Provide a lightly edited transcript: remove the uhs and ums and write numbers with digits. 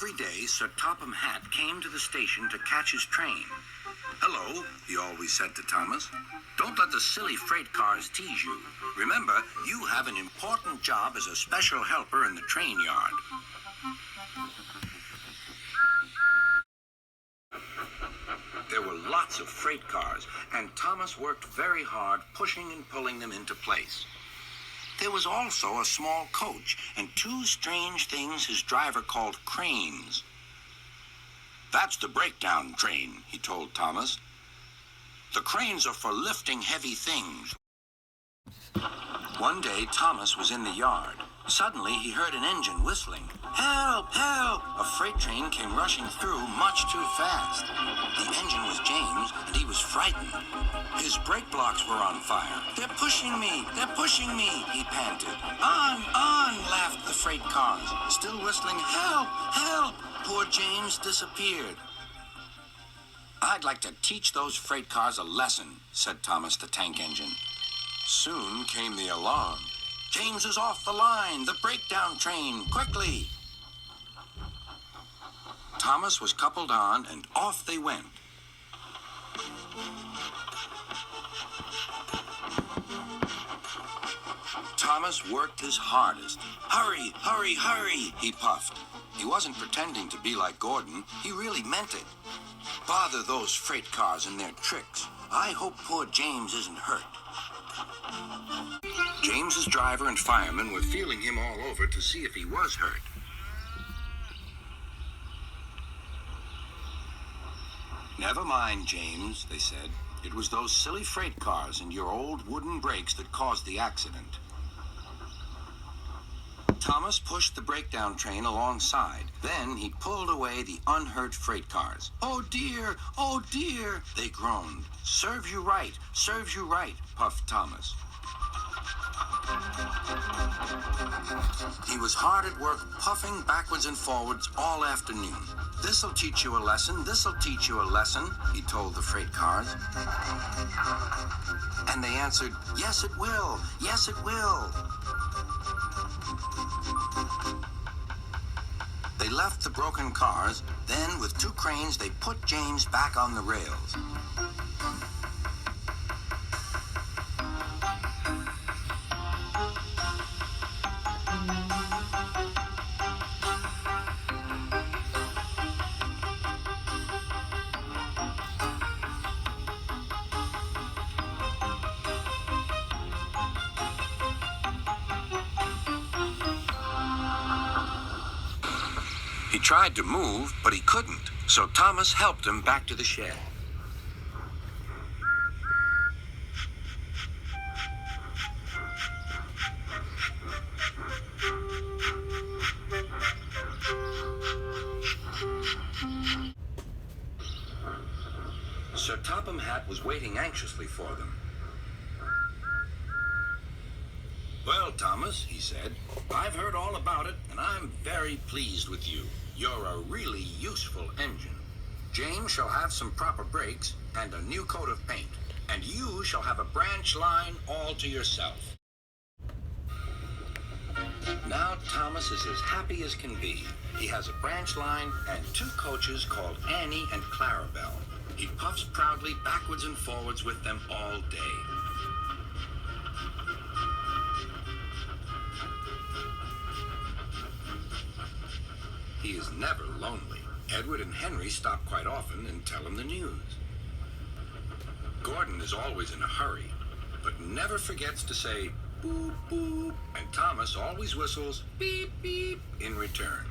Every day, Sir Topham Hatt came to the station to catch his train. "Hello," he always said to Thomas. "Don't let the silly freight cars tease you. Remember, you have an important job as a special helper in the train yard." There were lots of freight cars, and Thomas worked very hard pushing and pulling them into place. There was also a small coach and two strange things his driver called cranes. "That's the breakdown train," he told Thomas. "The cranes are for lifting heavy things." One day, Thomas was in the yard. Suddenly, he heard an engine whistling. "Help! Help!" A freight train came rushing through much too fast. The engine was James, and he was frightened. His brake blocks were on fire. "They're pushing me! They're pushing me!" he panted. On!" laughed the freight cars, still whistling, "Help! Help!" Poor James disappeared. "I'd like to teach those freight cars a lesson," said Thomas the tank engine. Soon came the alarm. "James is off the line! The breakdown train! Quickly!" Thomas was coupled on, and off they went. Thomas worked his hardest. "Hurry, hurry, hurry," he puffed. He wasn't pretending to be like Gordon. He really meant it. "Bother those freight cars and their tricks. I hope poor James isn't hurt." James's driver and firemen were feeling him all over to see if he was hurt. "Never mind, James," they said. "It was those silly freight cars and your old wooden brakes that caused the accident." Thomas pushed the breakdown train alongside. Then he pulled away the unhurt freight cars. "Oh dear, oh dear," they groaned. "Serves you right, serves you right," puffed Thomas. He was hard at work, puffing backwards and forwards all afternoon. "This'll teach you a lesson, this'll teach you a lesson," he told the freight cars. And they answered, "Yes, it will, yes, it will." They left the broken cars. Then, with two cranes, they put James back on the rails. He tried to move, but he couldn't, so Thomas helped him back to the shed. Sir Topham Hatt was waiting anxiously for them. "Well, Thomas," he said, "I've heard all about it, and I'm very pleased with you. You're a really useful engine. James shall have some proper brakes and a new coat of paint, and you shall have a branch line all to yourself." Now Thomas is as happy as can be. He has a branch line and two coaches called Annie and Clarabelle. He puffs proudly backwards and forwards with them all day. He is never lonely. Edward and Henry stop quite often and tell him the news. Gordon is always in a hurry, but never forgets to say boop, boop, and Thomas always whistles beep, beep in return.